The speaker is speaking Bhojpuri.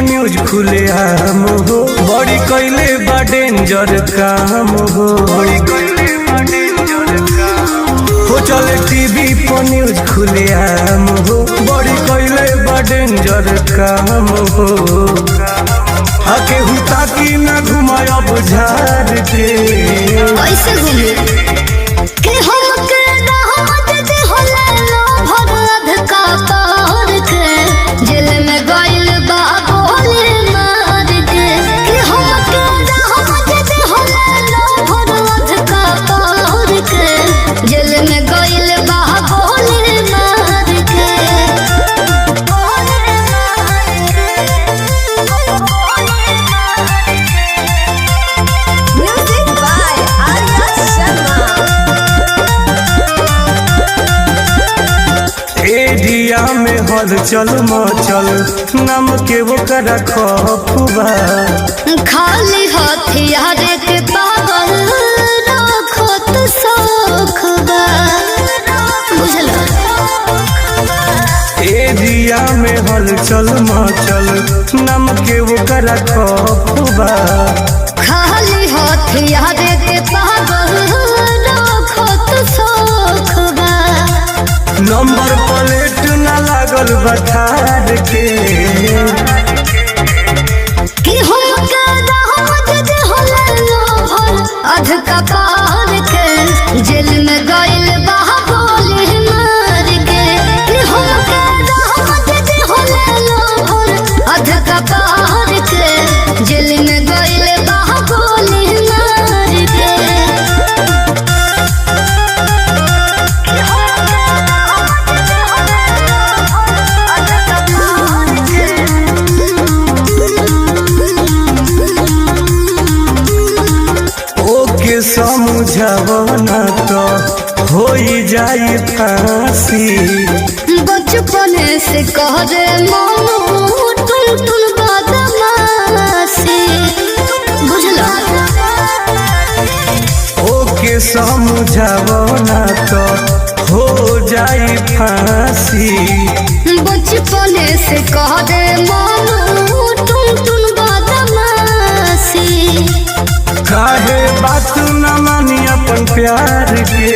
न्यूज खुले आम हो बड़ी कैले बा डेंजर काम हो चले टीवी पर न्यूज खुले आम हो बड़ी कैले बा डेंजर काम हो आके हुता की ना घुमाय अब झाड़ के कैसे घूमे के हम के दावत दे होला लो भरद का पार के जेल में गइल बा बोले मार के हम के दावत दे होला लो भरद का पार के जेल में गइल बा बोले मार के music by Arya Sharma. Area में हलचल मचल नाम के वो करा खफुबा खाली हथियार के पागल रखत सखबा बुझला। एरिया में हलचल मचल नाम के वो करा खफुबा खाली हथियार के पागल रखत सखबा नंबर प्लेट ना लागल बठार के कि हम के दावत दे होला लो भर अध कपार के जेल में गइल बा गोली मार के कि हम के दावत दे होला लो भर अध कपार के जेल में गइल बा गोली मार के कि हम के दावत दे होला लो भर ओके समझावना तो हो जाई फांसी बचपन से करे मनु टुन टुन बदमाशी बुझला। ओके समझावना तो हो जाई फांसी बचपन से करे मनु टुन टुन बदमाशी काहे बात न मानी अपन प्यार के